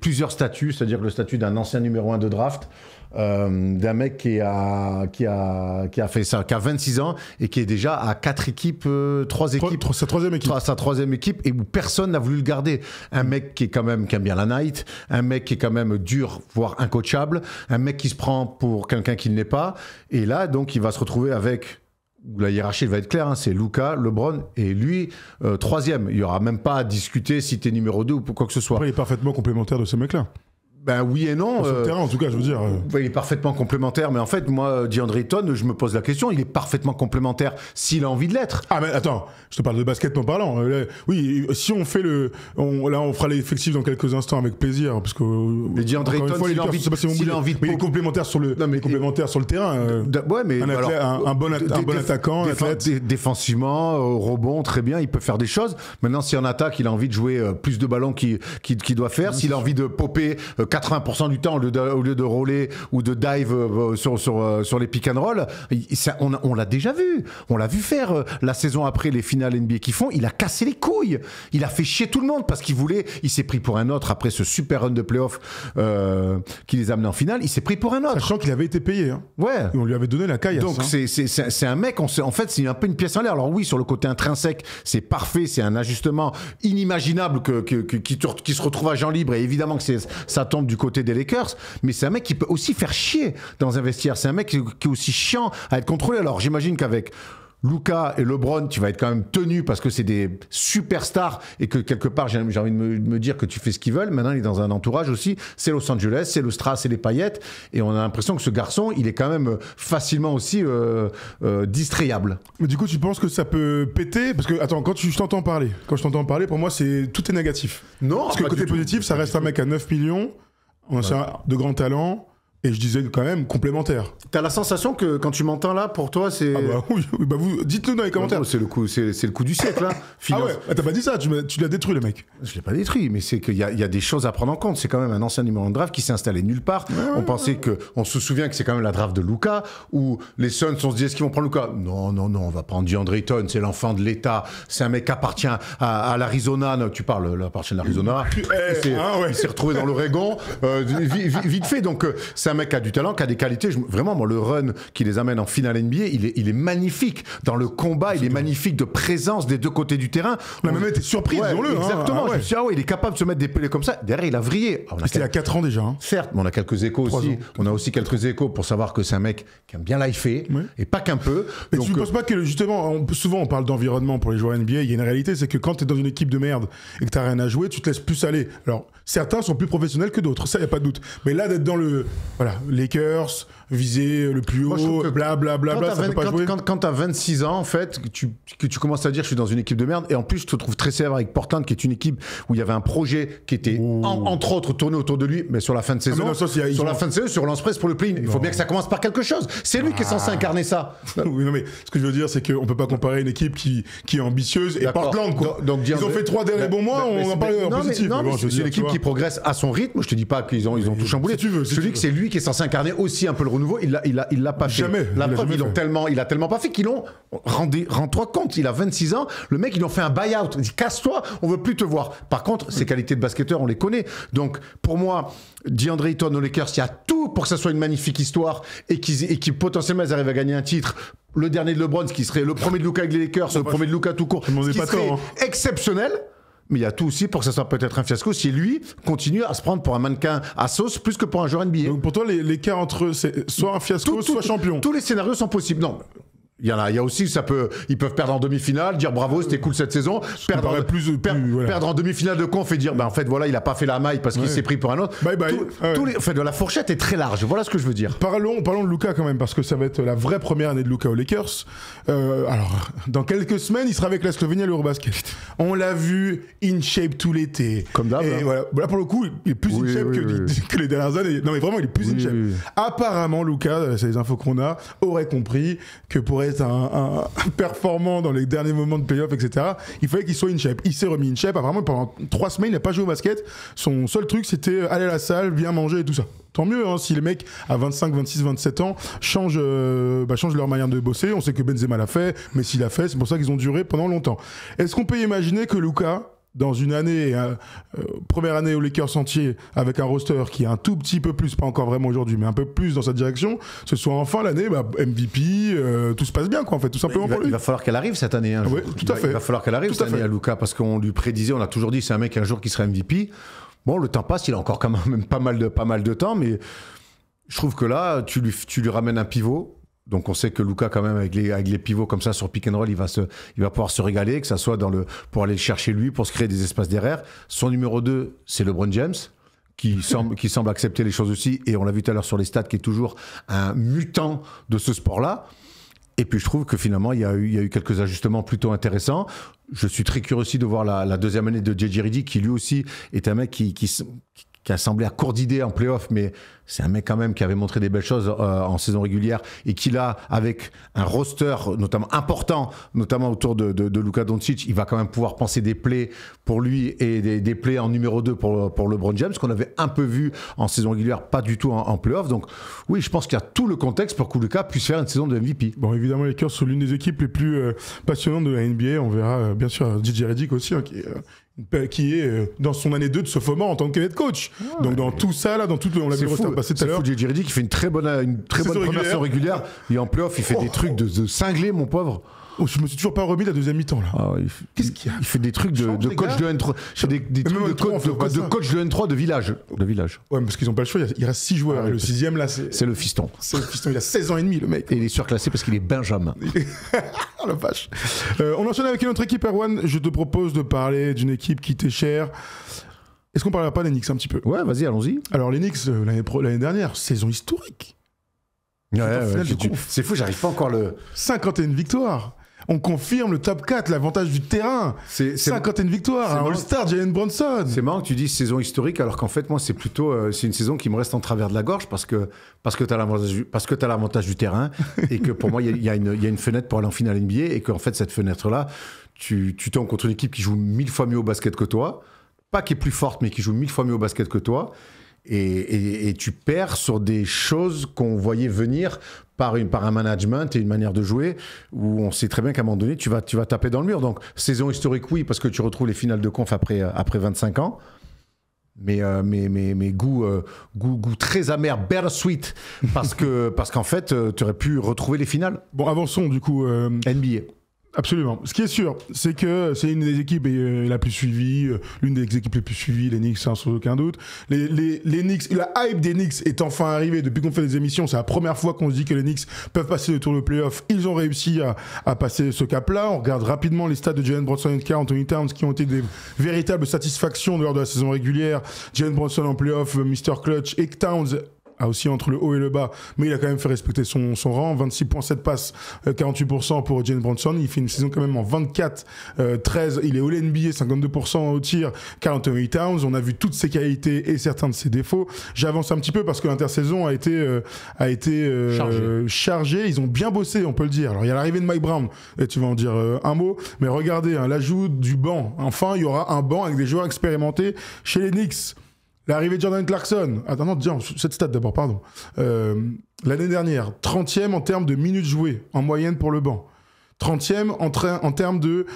plusieurs statuts, c'est-à-dire le statut d'un ancien numéro 1 de draft, d'un mec qui a fait ça, qui a 26 ans et qui est déjà à 4 équipes, 3 équipes. Sa troisième équipe. Sa troisième équipe, et où personne n'a voulu le garder. Un mec qui aime bien la night, un mec qui est quand même dur, voire incoachable, un mec qui se prend pour quelqu'un qu'il n'est pas. Et là, donc, il va se retrouver avec... La hiérarchie va être claire, c'est Luka, LeBron et lui, troisième. Il n'y aura même pas à discuter si tu es numéro 2 ou quoi que ce soit. Après, il est parfaitement complémentaire de ce mec-là. Ben oui et non. Sur le terrain, en tout cas, je veux dire. Il est parfaitement complémentaire, mais en fait, moi, DeAndre Ayton, je me pose la question, il est parfaitement complémentaire s'il a envie de l'être. Ah, mais attends, je te parle de basket en parlant. Oui, si on fait on fera l'effectif dans quelques instants avec plaisir, parce que. Mais DeAndre Ayton, s'il a envie de. Mais il est complémentaire sur le terrain. Ouais, mais. Un bon attaquant, un athlète. Défensivement, au rebond, très bien, il peut faire des choses. Maintenant, si en attaque, il a envie de jouer plus de ballons qu'il doit faire, s'il a envie de popper 80% du temps au lieu de roller ou de dive sur les pick and roll, on l'a déjà vu. On l'a vu faire la saison après les finales NBA qu'ils font. Il a cassé les couilles. Il a fait chier tout le monde parce il s'est pris pour un autre après ce super run de playoff qui les a amenés en finale. Il s'est pris pour un autre. Sachant qu'il avait été payé. Hein. Ouais. Et on lui avait donné la caillasse. Donc c'est un mec, en fait, c'est un peu une pièce en l'air. Alors oui, sur le côté intrinsèque, c'est parfait. C'est un ajustement inimaginable qui se retrouve à Jean libre. Et évidemment que ça tombe du côté des Lakers, mais c'est un mec qui peut aussi faire chier dans un vestiaire. C'est un mec qui est aussi chiant à être contrôlé. Alors j'imagine qu'avec Luka et LeBron, tu vas être quand même tenu parce que c'est des superstars et que quelque part, j'ai envie de me dire que tu fais ce qu'ils veulent. Maintenant, il est dans un entourage aussi. C'est Los Angeles, c'est le Strass, c'est les paillettes. Et on a l'impression que ce garçon, il est quand même facilement aussi distrayable. Mais du coup, tu penses que ça peut péter? Parce que, attends, quand je t'entends parler, pour moi, tout est négatif. Non, parce que côté positif, ça reste un mec à 9 millions, de grand talent. Et je disais quand même complémentaire. T'as la sensation que quand tu m'entends là, pour toi, c'est... Ah bah oui, bah dites-nous dans les commentaires. C'est le coup du siècle. Hein. Ah ouais, t'as pas dit ça, tu l'as détruit le mec. Je l'ai pas détruit, mais c'est qu'il y a des choses à prendre en compte. C'est quand même un ancien numéro de draft qui s'est installé nulle part. On se souvient que c'est quand même la draft de Luka, où les Suns, on se dit, est-ce qu'ils vont prendre Luka? Non, on va prendre DeAndre Ayton, c'est l'enfant de l'État, c'est un mec qui appartient à l'Arizona. Tu parles, appartient à l'Arizona. Il s'est retrouvé dans l'Oregon, vite fait. Donc, c'est un mec qui a du talent, qui a des qualités. Vraiment, moi, le run qui les amène en finale NBA, il est magnifique. Dans le combat, il est magnifique de présence des deux côtés du terrain. On a même été surpris, disons-le. Exactement. Je me suis dit, il est capable de se mettre des pelés comme ça. Derrière, il a vrillé. C'était il y a 4 ans déjà. Hein. Certes, mais on a quelques échos aussi. On a aussi quelques échos pour savoir que c'est un mec qui aime bien lifer, et pas qu'un peu. Mais tu ne penses pas que, justement, souvent on parle d'environnement pour les joueurs NBA, il y a une réalité, c'est que quand tu es dans une équipe de merde et que tu n'as rien à jouer, tu te laisses plus aller. Alors, certains sont plus professionnels que d'autres, ça, il n'y a pas de doute. Mais là, d'être dans le... Voilà, Lakers, viser le plus haut, blablabla, ça peut pas jouer. Quand tu as 26 ans, en fait, que tu commences à dire je suis dans une équipe de merde, et en plus je te trouve très sévère avec Portland, qui est une équipe où il y avait un projet qui était entre autres tourné autour de lui, mais sur la fin de saison, sur Lance Press pour le play-in. Il faut bien que ça commence par quelque chose. C'est lui qui est censé incarner ça. Oui, non, mais ce que je veux dire, c'est qu'on peut pas comparer une équipe qui est ambitieuse et Portland, quoi. Donc, ils ont fait 3 derniers bons mois, on en parle en positif. C'est une équipe qui progresse à son rythme. Je te dis pas qu'ils ont tout chamboulé. Je dis que c'est lui qui est censé incarner aussi un peu le renouveau. Il l'a pas fait. Jamais. La preuve, il a tellement pas fait qu'ils l'ont. Rends-toi compte, il a 26 ans. Le mec, ils lui ont fait un buy-out. Il dit casse-toi, on veut plus te voir. Par contre, ses qualités de basketteur, on les connaît. Donc, pour moi, DeAndre Ayton aux Lakers, il y a tout pour que ça soit une magnifique histoire et qu'ils potentiellement ils arrivent à gagner un titre le dernier de LeBron, ce qui serait le premier de Luka avec les Lakers, le premier de Luka tout court, ce qui serait exceptionnel. Mais il y a tout aussi pour que ça soit peut-être un fiasco si lui continue à se prendre pour un mannequin à sauce plus que pour un joueur NBA. Donc pour toi, l'écart entre eux, c'est soit un fiasco, soit champion. Tous les scénarios sont possibles. Non. Il y a aussi, ils peuvent perdre en demi-finale, dire bravo, c'était cool cette saison. Perdre en demi-finale de conf et dire, en fait, voilà, il a pas fait la maille parce qu'il s'est pris pour un autre. Bye bye. En fait, la fourchette est très large. Voilà ce que je veux dire. Parlons de Luka quand même, parce que ça va être la vraie première année de Luka aux Lakers. Alors, dans quelques semaines, il sera avec la Slovénie à l'Eurobasket. On l'a vu in shape tout l'été. Comme d'hab. Et voilà. Là, pour le coup, il est plus in shape que les dernières années. Non, mais vraiment, il est plus in shape. Apparemment, Luka, c'est les infos qu'on a, aurait compris que pour être un performant dans les derniers moments de playoff, etc., il fallait qu'il soit in shape. Il s'est remis in shape. Apparemment, pendant 3 semaines, il n'a pas joué au basket. Son seul truc, c'était aller à la salle, bien manger et tout ça. Tant mieux, hein, si les mecs à 25, 26, 27 ans changent leur manière de bosser. On sait que Benzema l'a fait, Messi l'a fait. C'est pour ça qu'ils ont duré pendant longtemps. Est-ce qu'on peut imaginer que Luka, dans une année, première année aux Lakers entier, avec un roster qui est un tout petit peu plus, pas encore vraiment aujourd'hui, mais un peu plus dans cette direction, ce soit enfin l'année MVP, tout se passe bien, quoi, en fait, tout simplement pour lui. Il va falloir qu'elle arrive cette année. Oui, tout à fait. Il va falloir qu'elle arrive cette année à Luka, parce qu'on lui prédisait, on a toujours dit, c'est un mec un jour qui sera MVP. Bon, le temps passe, il a encore quand même pas mal de temps, mais je trouve que là, tu lui ramènes un pivot. Donc on sait que Luka, quand même, avec les pivots comme ça sur pick and roll, il va pouvoir se régaler, que ça soit pour aller le chercher lui, pour se créer des espaces derrière. Son numéro 2, c'est LeBron James, qui semble accepter les choses aussi, et on l'a vu tout à l'heure sur les stats, qui est toujours un mutant de ce sport-là. Et puis je trouve que finalement, il y a eu quelques ajustements plutôt intéressants. Je suis très curieux aussi de voir la deuxième année de JJ Redick, qui lui aussi est un mec qui a semblé à court d'idées en play-off, mais c'est un mec quand même qui avait montré des belles choses en saison régulière et qui là, avec un roster notamment important, notamment autour de Luka Doncic, il va quand même pouvoir penser des plays pour lui et des plays en numéro 2 pour LeBron James, qu'on avait un peu vu en saison régulière, pas du tout en play-off. Donc oui, je pense qu'il y a tout le contexte pour que Luka puisse faire une saison de MVP. Bon, évidemment, les Lakers sont l'une des équipes les plus passionnantes de la NBA. On verra bien sûr JJ Redick aussi, hein, qui est dans son année 2 de sophomore en tant que head coach. Ouais. Donc dans tout ça, là, dans tout, on l'a vu passer tout à l'heure. JJ Redick qui fait une très bonne première saison régulière. Et en playoff, il fait des trucs de cinglé, mon pauvre. Oh, je me suis toujours pas remis de la deuxième mi-temps là. Ah, qu'est-ce qu'il y a ? Il fait des trucs de coach de N3, des trucs de coach de N3 de village. Ouais, mais parce qu'ils ont pas le choix. Il reste 6 joueurs. Le 6e là, c'est le fiston. C'est le fiston. Il a 16 ans et demi, le mec. Et il est surclassé parce qu'il est Benjamin. Oh la vache. On enchaîne avec une autre équipe, Erwan. Je te propose de parler d'une équipe qui t'est chère. Est-ce qu'on parlera pas des Knicks un petit peu ? Ouais, vas-y, allons-y. Alors les Knicks l'année dernière, saison historique. C'est fou, j'arrive pas encore 51 victoires. On confirme le top 4, l'avantage du terrain. 51 victoires, un All-Star, Jalen Brunson. C'est marrant que tu dises saison historique, alors qu'en fait, moi, c'est plutôt c'est une saison qui me reste en travers de la gorge parce que tu as l'avantage du terrain et que pour moi, il y a une fenêtre pour aller en finale NBA et qu'en fait, cette fenêtre-là, tu tombes contre une équipe qui joue 1000 fois mieux au basket que toi. Pas qui est plus forte, mais qui joue 1000 fois mieux au basket que toi. Et tu perds sur des choses qu'on voyait venir par un management et une manière de jouer où on sait très bien qu'à un moment donné, tu vas taper dans le mur. Donc, saison historique, oui, parce que tu retrouves les finales de conf après 25 ans. Mais goût très amer, bittersweet, parce qu'en fait, tu aurais pu retrouver les finales. Bon, avançons du coup. NBA. Absolument. Ce qui est sûr, c'est que c'est une des équipes la plus suivie, l'une des équipes les plus suivies, les Knicks, sans aucun doute. Les Knicks, la hype des Knicks est enfin arrivée depuis qu'on fait des émissions. C'est la première fois qu'on se dit que les Knicks peuvent passer le tour de play-off. Ils ont réussi à passer ce cap-là. On regarde rapidement les stats de Jalen Brunson et Karl Anthony Towns qui ont été des véritables satisfactions lors de la saison régulière. Jalen Brunson en play-off, Mr. Clutch, et Towns aussi entre le haut et le bas, mais il a quand même fait respecter son rang. 26,7 passes, 48% pour Jalen Brunson. Il fait une saison quand même en 24-13. Il est All NBA, 52% au tir. Karl Anthony Towns, on a vu toutes ses qualités et certains de ses défauts. J'avance un petit peu parce que l'intersaison a été chargée. Ils ont bien bossé, on peut le dire. Alors il y a l'arrivée de Mike Brown, et tu vas en dire un mot, mais regardez, l'ajout du banc. Enfin, il y aura un banc avec des joueurs expérimentés chez les Knicks. L'arrivée de Jordan Clarkson. Attends, cette stat d'abord, pardon. L'année dernière, 30e en termes de minutes jouées en moyenne pour le banc. 30e en termes de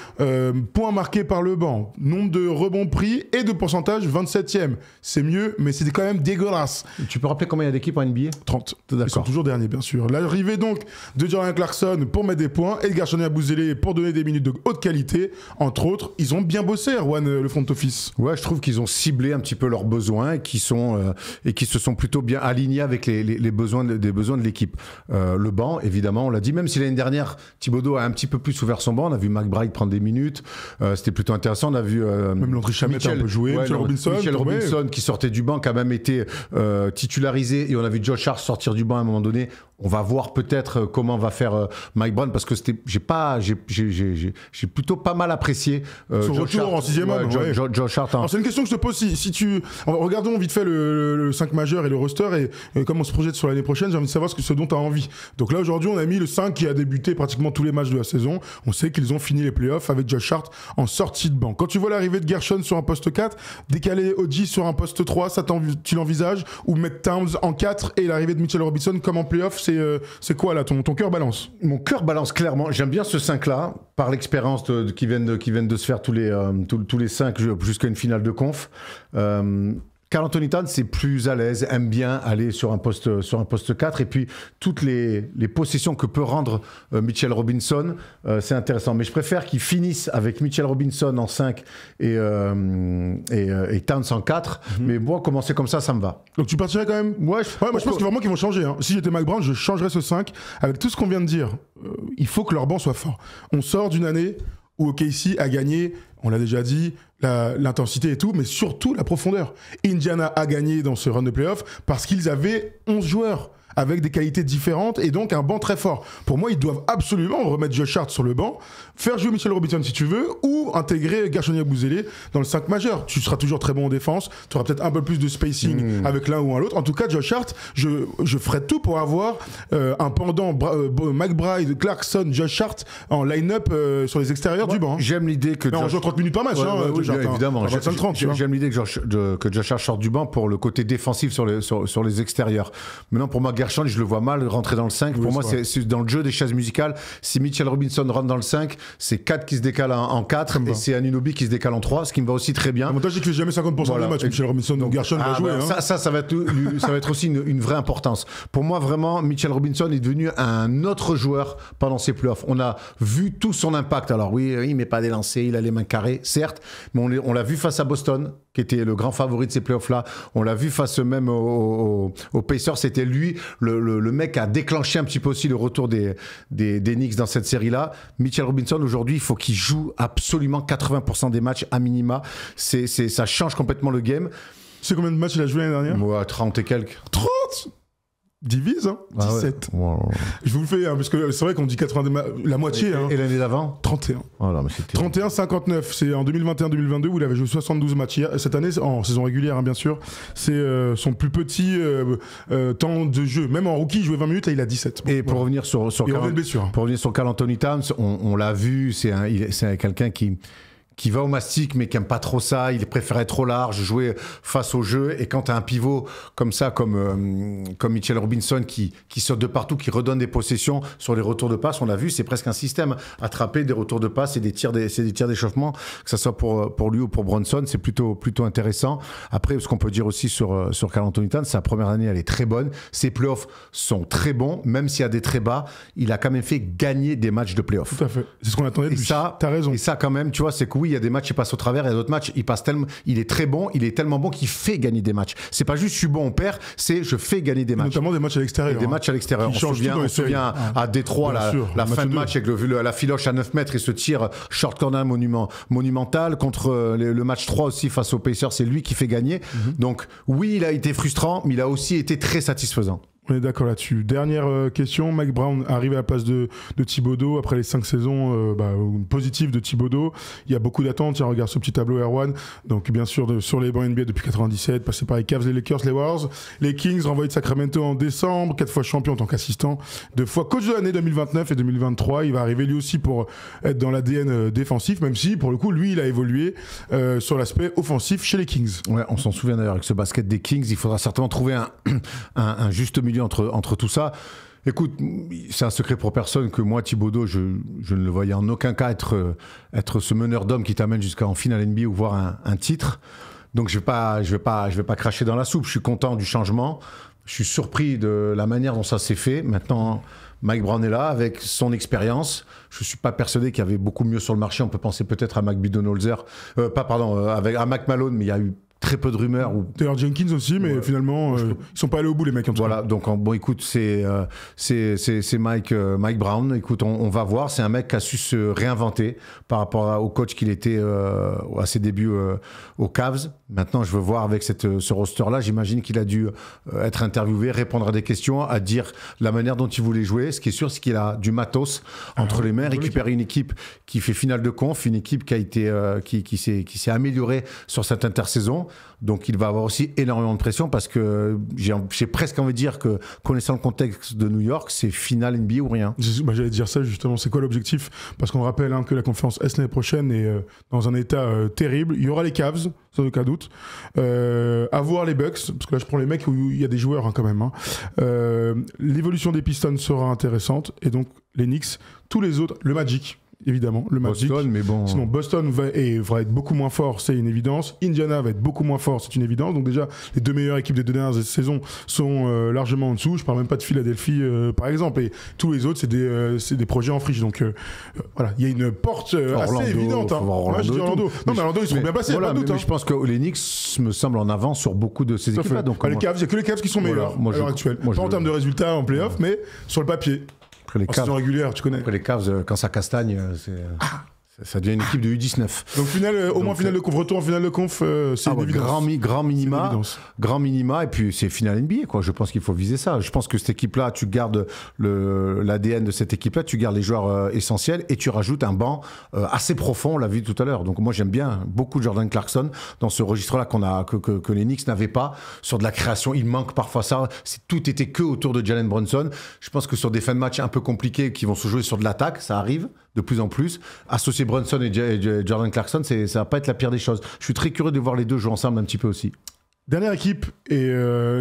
points marqués par le banc, nombre de rebonds pris et de pourcentage 27e. C'est mieux, mais c'était quand même dégueulasse. Tu peux rappeler combien il y a d'équipes en NBA? 30. D'accord. Ils sont toujours derniers, bien sûr. L'arrivée donc de Jordan Clarkson pour mettre des points, Edgar Chania-Bouzélé pour donner des minutes de haute qualité. Entre autres, ils ont bien bossé, Erwan, le front office. Ouais, je trouve qu'ils ont ciblé un petit peu leurs besoins et qui se sont plutôt bien alignés avec les besoins de l'équipe. Le banc, évidemment, on l'a dit, même si l'année dernière, Thibodeau a un petit peu plus ouvert son banc, on a vu McBride prendre des minutes, c'était plutôt intéressant, on a vu même Landry Shamet a un peu joué, Mitchell Robinson qui sortait du banc, qui a même été titularisé, et on a vu Josh Hart sortir du banc à un moment donné. On va voir peut-être comment va faire Mike Brown, parce que j'ai plutôt pas mal apprécié son retour en 6e homme. Josh Hart. C'est une question que je te pose. Regardons vite fait le 5 majeur et le roster, et comme on se projette sur l'année prochaine, j'ai envie de savoir ce dont tu as envie. Donc là, aujourd'hui, on a mis le 5 qui a débuté pratiquement tous les matchs de la saison. On sait qu'ils ont fini les playoffs avec Josh Hart en sortie de banc. Quand tu vois l'arrivée de Gershon sur un poste 4, décaler Oji sur un poste 3, tu l'envisages, ou mettre Towns en 4 et l'arrivée de Mitchell Robinson comme en playoff, c'est quoi là, ton cœur balance? Mon cœur balance clairement. J'aime bien ce 5-là, par l'expérience qui viennent de se faire tous les 5 jusqu'à une finale de conf. Karl Anthony Towns, c'est plus à l'aise, aime bien aller sur un poste 4, et puis toutes les possessions que peut rendre Mitchell Robinson, c'est intéressant. Mais je préfère qu'ils finissent avec Mitchell Robinson en 5 et Towns en 4, mais moi, commencer comme ça me va. Donc tu partirais quand même? Ouais, moi je pense que vraiment qu'ils vont changer. Hein. Si j'étais Mike Brown, je changerais ce 5. Avec tout ce qu'on vient de dire, il faut que leur banc soit fort. On sort d'une année où OKC a gagné, on l'a déjà dit, l'intensité et tout, mais surtout la profondeur. Indiana a gagné dans ce run de playoff parce qu'ils avaient 11 joueurs avec des qualités différentes et donc un banc très fort. Pour moi, ils doivent absolument remettre Josh Hart sur le banc, faire jouer Mitchell Robinson si tu veux, ou intégrer Gershon Yabusele dans le 5 majeur. Tu seras toujours très bon en défense, tu auras peut-être un peu plus de spacing avec l'un ou l'autre. En tout cas, Josh Hart, je ferai tout pour avoir un pendant McBride, Clarkson, Josh Hart en line-up sur les extérieurs du banc. J'aime l'idée que on joue 30 minutes par match. Évidemment. 25-30. J'aime l'idée que Josh Hart sorte du banc pour le côté défensif sur les extérieurs. Maintenant, pour moi, Gershon, je le vois mal rentrer dans le 5. Pour moi, c'est dans le jeu des chaises musicales. Si Mitchell Robinson rentre dans le 5, c'est 4 qui se décalent en 4 et c'est Anunoby qui se décale en 3, ce qui me va aussi très bien. L'avantage, c'est qu'il fait jamais 50% des matchs. Mitchell Robinson, donc Gershon va jouer. Ça va être aussi une vraie importance. Pour moi, vraiment, Mitchell Robinson est devenu un autre joueur pendant ces playoffs. On a vu tout son impact. Alors oui, il met pas des lancers, il a les mains carrées, certes, mais on l'a vu face à Boston, qui était le grand favori de ces playoffs-là. On l'a vu face même aux Pacers. C'était lui, le mec a déclenché un petit peu aussi le retour des Knicks dans cette série-là. Mitchell Robinson, aujourd'hui, il faut qu'il joue absolument 80% des matchs à minima. Ça change complètement le game. Tu sais combien de matchs il a joué l'année dernière? Ouais, 30 et quelques. 30 Divise, hein, 17. Ouais. Je vous le fais, hein, parce que c'est vrai qu'on dit 80, la moitié. Et l'année d'avant 31. Oh là, mais 31-59, c'est en 2021-2022 où il avait joué 72 matchs. Cette année, en saison régulière, hein, bien sûr, c'est son plus petit temps de jeu. Même en rookie, il jouait 20 minutes, là il a 17. Bon, et pour revenir sur Karl Anthony Towns, on l'a vu, c'est quelqu'un qui va au mastic mais qui aime pas trop ça, il préférait trop large, jouer face au jeu, et quand tu as un pivot comme ça, comme Mitchell Robinson qui saute de partout, qui redonne des possessions sur les retours de passe, on l'a vu, c'est presque un système, attraper des retours de passe et des tirs d'échauffement, que ce soit pour lui ou pour Bronson, c'est plutôt intéressant. Après, ce qu'on peut dire aussi sur Karl Anthony Towns, sa première année, elle est très bonne, ses playoffs sont très bons, même s'il y a des très bas, il a quand même fait gagner des matchs de playoffs. Tout à fait, c'est ce qu'on attendait de lui. T'as raison. Et ça quand même, tu vois, c'est que oui, il y a des matchs qui passent au travers, il y a d'autres matchs, il est très bon, il est tellement bon qu'il fait gagner des matchs. C'est pas juste je suis bon, on perd, c'est je fais gagner des matchs. Notamment des matchs à l'extérieur. Des matchs à l'extérieur. On se souvient à Détroit, la fin de match avec la filoche à 9 mètres et ce tir short corner monumental contre le match 3 aussi face aux Pacers, c'est lui qui fait gagner. Donc oui, il a été frustrant, mais il a aussi été très satisfaisant. On est d'accord là-dessus. Dernière question, Mike Brown arrive à la place de Thibodeau après les 5 saisons positives de Thibodeau. Il y a beaucoup d'attentes. Tiens, regarde ce petit tableau Erwan. Donc bien sûr sur les bancs NBA depuis 97, passé par les Cavs, les Lakers, les Warriors, les Kings, renvoyé de Sacramento en décembre, 4 fois champion en tant qu'assistant, 2 fois coach de l'année 2029 et 2023. Il va arriver lui aussi pour être dans l'ADN défensif, même si pour le coup lui il a évolué sur l'aspect offensif chez les Kings. Ouais, on s'en souvient d'ailleurs avec ce basket des Kings. Il faudra certainement trouver un juste milieu entre tout ça. Écoute, c'est un secret pour personne que moi, Thibaudot, je ne le voyais en aucun cas être ce meneur d'hommes qui t'amène jusqu'en finale NBA ou voir un titre. Donc je vais pas cracher dans la soupe. Je suis content du changement. Je suis surpris de la manière dont ça s'est fait. Maintenant, Mike Brown est là avec son expérience. Je suis pas persuadé qu'il y avait beaucoup mieux sur le marché. On peut penser peut-être à Mac Budenholzer, à Mac Malone, mais il y a eu très peu de rumeurs. Taylor Jenkins aussi, mais finalement, ils sont pas allés au bout, les mecs. Voilà, donc bon, écoute, c'est Mike Brown. Écoute, on va voir. C'est un mec qui a su se réinventer par rapport au coach qu'il était à ses débuts aux Cavs. Maintenant, je veux voir avec ce roster-là. J'imagine qu'il a dû être interviewé, répondre à des questions, à dire la manière dont il voulait jouer. Ce qui est sûr, c'est qu'il a du matos entre les mains, récupérer une équipe qui fait finale de conf, une équipe qui a été qui s'est améliorée sur cette intersaison. Donc il va avoir aussi énormément de pression parce que j'ai presque envie de dire que, connaissant le contexte de New York, c'est finale NBA ou rien. J'allais dire ça justement, c'est quoi l'objectif? Parce qu'on rappelle que la conférence Est l'année prochaine est dans un état terrible. Il y aura les Cavs, sans aucun doute. À voir les Bucks, parce que là je prends les mecs où il y a des joueurs quand même. L'évolution des Pistons sera intéressante. Et donc les Knicks, tous les autres, le Magic. Évidemment, le Magic. Boston, mais bon. Sinon, Boston va être beaucoup moins fort, c'est une évidence. Indiana va être beaucoup moins fort, c'est une évidence. Donc déjà, les deux meilleures équipes des deux dernières saisons sont largement en dessous. Je parle même pas de Philadelphie, par exemple. Et tous les autres, c'est des projets en friche. Donc voilà, il y a une porte assez évidente. Moi, je dis Orlando. Non, mais Orlando, ils sont bien passés. Voilà, pas de doute, mais je pense que les Knicks me semblent en avance sur beaucoup de ces équipes-là. Donc, les Cavs, il n'y a que les Cavs qui sont meilleurs à l'heure actuelle. Pas en termes de résultats en playoff, mais sur le papier. Après les en saison régulière, tu connais. Après les Cavs, quand ça castagne, ça devient une équipe de U19. Donc au moins finale de conf, retour en finale de conf, c'est une évidence. Grand minima, et puis c'est finale NBA, quoi. Je pense qu'il faut viser ça. Je pense que cette équipe-là, tu gardes l'ADN de cette équipe-là, tu gardes les joueurs essentiels et tu rajoutes un banc assez profond, on l'a vu tout à l'heure. Donc moi j'aime bien beaucoup Jordan Clarkson dans ce registre-là que les Knicks n'avaient pas sur de la création. Il manque parfois ça. Tout était que autour de Jalen Brunson. Je pense que sur des fins de match un peu compliquées qui vont se jouer sur de l'attaque, ça arrive de plus en plus. Associer Brunson et Jordan Clarkson, ça va pas être la pire des choses. Je suis très curieux de voir les deux jouer ensemble un petit peu aussi. Dernière équipe, et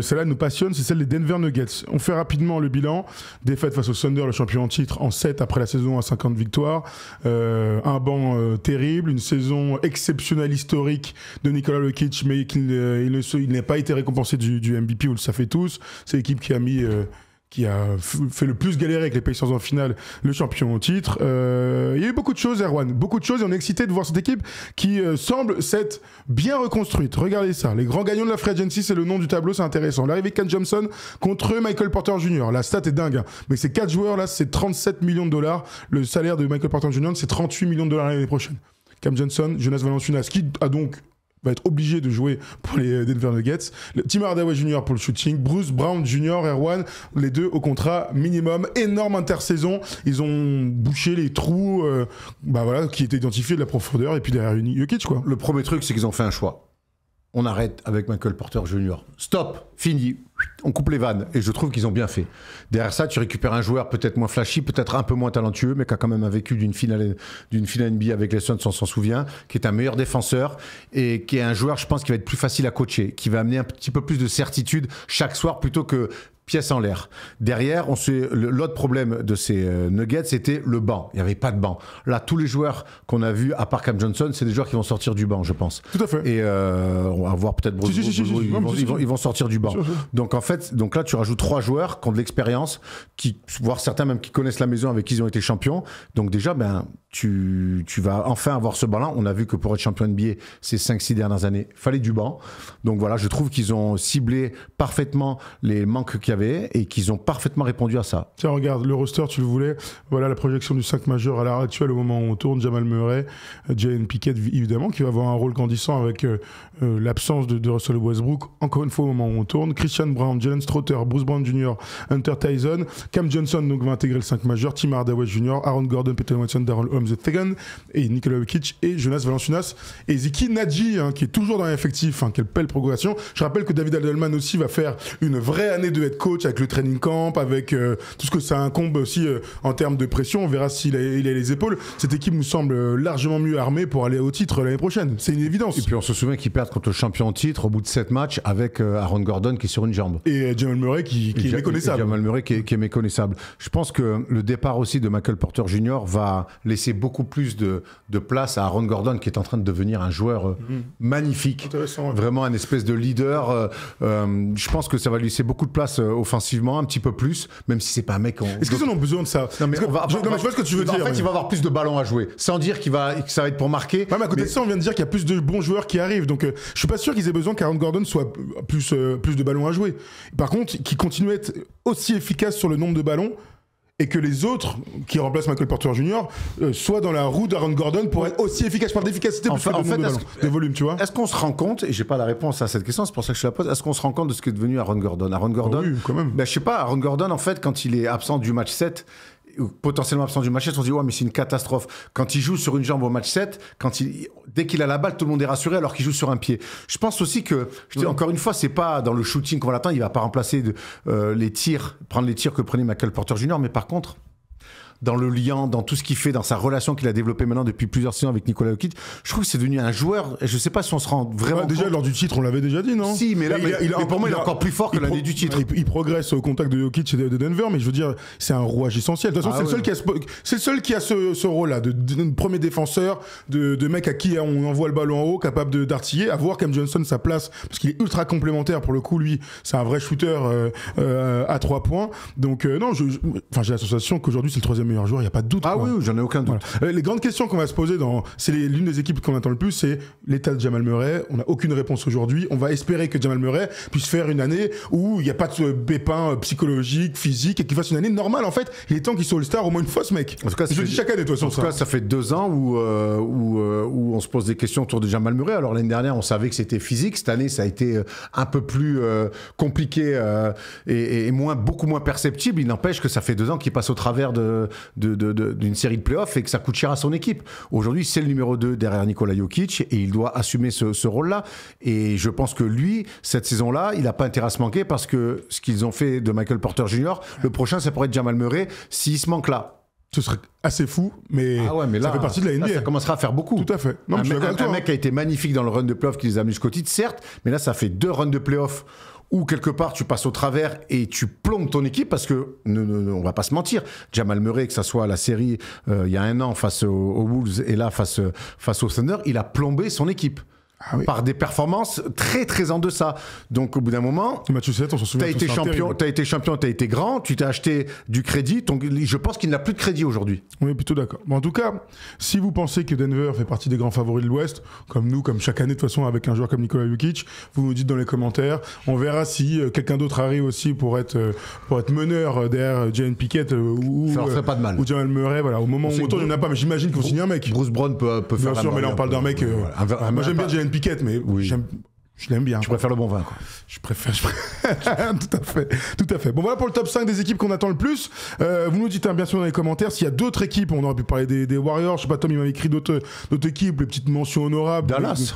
celle-là nous passionne, c'est celle des Denver Nuggets. On fait rapidement le bilan. Défaite face au Thunder, le champion en titre, en 7 après la saison à 50 victoires. Un banc terrible, une saison exceptionnelle, historique de Nikola Jokic, mais il n'a pas été récompensé du MVP, vous le savez tous. C'est l'équipe qui a fait le plus galérer avec les Pacers en finale, le champion au titre. Il y a eu beaucoup de choses, Erwan, beaucoup de choses, et on est excité de voir cette équipe qui semble s'être bien reconstruite. Regardez ça, les grands gagnants de la Free Agency, c'est le nom du tableau, c'est intéressant. L'arrivée de Cam Johnson contre Michael Porter Jr. La stat est dingue, mais ces 4 joueurs là, c'est 37 millions de dollars. Le salaire de Michael Porter Jr., c'est 38 millions de dollars l'année prochaine. Cam Johnson, Jonas Valanciunas, qui a donc va être obligé de jouer pour les Denver Nuggets. Tim Hardaway Jr. pour le shooting, Bruce Brown Jr., Erwan, les deux au contrat minimum. Énorme intersaison. Ils ont bouché les trous qui étaient identifiés de la profondeur et puis derrière Jokic, quoi. Le premier truc, c'est qu'ils ont fait un choix. On arrête avec Michael Porter Jr. Stop, fini. On coupe les vannes. Et je trouve qu'ils ont bien fait. Derrière ça, tu récupères un joueur peut-être moins flashy, peut-être un peu moins talentueux, mais qui a quand même vécu d'une finale NBA avec les Suns, on s'en souvient, qui est un meilleur défenseur et qui est un joueur, je pense, qui va être plus facile à coacher, qui va amener un petit peu plus de certitude chaque soir plutôt que pièce en l'air. Derrière, l'autre problème de ces Nuggets, c'était le banc. Il n'y avait pas de banc. Là, tous les joueurs qu'on a vus, à part Cam Johnson, c'est des joueurs qui vont sortir du banc, je pense. Tout à fait. Et on va voir peut-être Bruce. Ils vont sortir du banc. Donc en fait, là, tu rajoutes 3 joueurs qui ont de l'expérience, voire certains même qui connaissent la maison, avec qui ils ont été champions. Donc déjà, tu vas enfin avoir ce banc-là. On a vu que pour être champion NBA ces 5-6 dernières années, il fallait du banc. Donc voilà, je trouve qu'ils ont ciblé parfaitement les manques qu'il y avait et qu'ils ont parfaitement répondu à ça. Tiens, regarde, le roster, tu le voulais. Voilà la projection du 5 majeur à l'heure actuelle au moment où on tourne. Jamal Murray, Jalen Pickett, évidemment, qui va avoir un rôle grandissant avec l'absence de Russell Westbrook. Encore une fois, au moment où on tourne. Christian Brown, Jalen Strother, Bruce Brown Jr., Hunter Tyson, Cam Johnson donc, va intégrer le 5 majeur, Tim Hardaway Jr., Aaron Gordon, Peter Watson, Darrell Tegan et Nikola Jokic et Jonas Valanciunas et Ziki Nadji, qui est toujours dans l'effectif, quelle belle progression. Je rappelle que David Adelman aussi va faire une vraie année de head coach avec le training camp, avec tout ce que ça incombe aussi en termes de pression. On verra s'il a les épaules. Cette équipe nous semble largement mieux armée pour aller au titre l'année prochaine. C'est une évidence. Et puis on se souvient qu'ils perdent contre le champion en titre au bout de 7 matchs avec Aaron Gordon qui est sur une jambe. Et Jamal Murray qui est méconnaissable. Jamal Murray qui est méconnaissable. Je pense que le départ aussi de Michael Porter Jr. va laisser beaucoup plus de place à Aaron Gordon qui est en train de devenir un joueur magnifique. Intéressant, ouais. Vraiment un espèce de leader. Je pense que ça va lui laisser beaucoup de place offensivement, un petit peu plus, même si c'est pas un mec... Est-ce qu'ils en ont besoin de ça? Non, mais je vois ce que tu veux dire. En fait, il va avoir plus de ballons à jouer, sans dire que ça va être pour marquer. Ouais, mais à côté de ça, on vient de dire qu'il y a plus de bons joueurs qui arrivent. Donc, je suis pas sûr qu'ils aient besoin qu'Aaron Gordon soit plus de ballons à jouer. Par contre, qu'il continue à être aussi efficace sur le nombre de ballons et que les autres qui remplacent Michael Porter Jr. Soient dans la roue d'Aaron Gordon pour être aussi efficace. Je parle d'efficacité plus que de volume, tu vois. Est-ce qu'on se rend compte, et j'ai pas la réponse à cette question, c'est pour ça que je la pose, est-ce qu'on se rend compte de ce qu'est devenu Aaron Gordon? Aaron Gordon, oui, quand même. Je sais pas, Aaron Gordon, en fait, quand il est absent du match 7, ou potentiellement absent du match 7, on se dit ouais mais c'est une catastrophe. Quand il joue sur une jambe au match 7, dès qu'il a la balle, tout le monde est rassuré alors qu'il joue sur un pied. Je pense aussi que, encore une fois, c'est pas dans le shooting qu'on va l'attendre, il va pas remplacer les tirs, prendre les tirs que prenait Michael Porter Jr., mais par contre, dans le lien, dans tout ce qu'il fait, dans sa relation qu'il a développée maintenant depuis plusieurs saisons avec Nikola Jokic, je trouve que c'est devenu un joueur, et je sais pas si on se rend vraiment déjà compte. lors du titre, on l'avait déjà dit, non? Si, mais là, pour moi, il est encore plus fort que l'année du titre. Il progresse au contact de Jokic et de Denver, mais je veux dire, c'est un rouage essentiel. De toute façon, c'est le seul qui a ce rôle-là, de premier défenseur, de mec à qui on envoie le ballon en haut, capable d'artiller, à voir Cam Johnson sa place, parce qu'il est ultra complémentaire pour le coup, lui, c'est un vrai shooter à 3 points. Donc, non, j'ai l'association qu'aujourd'hui, c'est le 3e meilleur joueur, il n'y a pas de doute. Ah oui, j'en ai aucun doute. Voilà. Les grandes questions qu'on va se poser c'est l'une des équipes qu'on attend le plus, c'est l'état de Jamal Murray. On n'a aucune réponse aujourd'hui. On va espérer que Jamal Murray puisse faire une année où il n'y a pas de pépins psychologiques, physiques, et qu'il fasse une année normale. En fait, il est temps qu'il soit All-Star au moins une fois, ce mec. En tout cas, je le dis chaque année, de toute façon. En tout cas, ça fait 2 ans où on se pose des questions autour de Jamal Murray. Alors l'année dernière, on savait que c'était physique. Cette année, ça a été un peu plus compliqué et beaucoup moins perceptible. Il n'empêche que ça fait 2 ans qu'il passe au travers d'une série de playoffs et que ça coûte cher à son équipe. Aujourd'hui, c'est le numéro 2 derrière Nikola Jokic et il doit assumer ce rôle-là. Et je pense que lui, cette saison-là, il n'a pas intérêt à se manquer parce que ce qu'ils ont fait de Michael Porter Jr., le prochain, ça pourrait être Jamal Murray s'il se manque là. Ce serait assez fou, mais, là, ça fait partie de la NBA. Là, ça commencera à faire beaucoup. Tout à fait. Non, un mec qui a été magnifique dans le run de playoff qui les a amenés jusqu'au titre, certes, mais là, ça fait 2 runs de playoff où quelque part tu passes au travers et tu plombes ton équipe parce que, on va pas se mentir, Jamal Murray, que ça soit la série il y a 1 an face aux Wolves et là face au Thunder, il a plombé son équipe. Ah oui. Par des performances très très en deçà. Donc au bout d'un moment, match 7, on s'en souvient. T'as été champion, t'as été grand, tu t'es acheté du crédit. Donc je pense qu'il n'a plus de crédit aujourd'hui. Oui, plutôt d'accord. Bon, en tout cas, si vous pensez que Denver fait partie des grands favoris de l'Ouest, comme nous, comme chaque année de toute façon avec un joueur comme Nikola Jokic, vous nous dites dans les commentaires. On verra si quelqu'un d'autre arrive aussi pour être meneur derrière Jalen Pickett ça leur ferait pas de mal. Ou Jamal Murray. Voilà, au moment où autant il n'y en a pas, mais j'imagine qu'il faut signer un mec. Bruce Brown peut faire. Bien sûr, mais là on parle d'un mec. Moi j'aime bien Jalen Pickett, mais oui. Je l'aime bien. Tu préfères le bon vin, quoi. Je préfère. Tout à fait. Bon, voilà pour le top 5 des équipes qu'on attend le plus. Vous nous dites bien sûr dans les commentaires s'il y a d'autres équipes. On aurait pu parler des Warriors. Je sais pas, Tom, il m'avait écrit d'autres équipes, les petites mentions honorables. Dallas.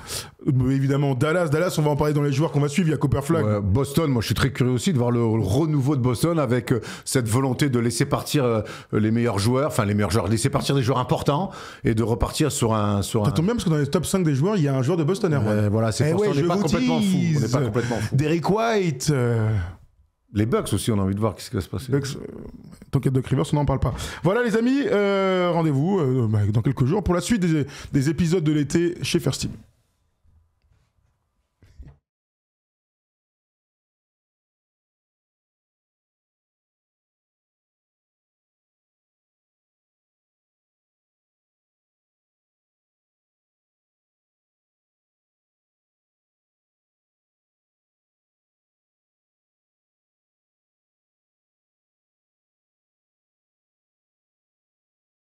Évidemment, Dallas, on va en parler dans les joueurs qu'on va suivre. Il y a Copper Flag. Boston, moi je suis très curieux aussi de voir le renouveau de Boston avec cette volonté de laisser partir les meilleurs joueurs, laisser partir des joueurs importants et de repartir sur un. Ça tombe bien parce que dans les top 5 des joueurs, il y a un joueur de Boston. Voilà, c'est pour ça qu'on n'est pas complètement fou. Derrick White. Les Bucks aussi, on a envie de voir ce qui va se passer. Bucks, t'inquiète, Doc Rivers, on n'en parle pas. Voilà les amis, rendez-vous dans quelques jours pour la suite des épisodes de l'été chez First Team.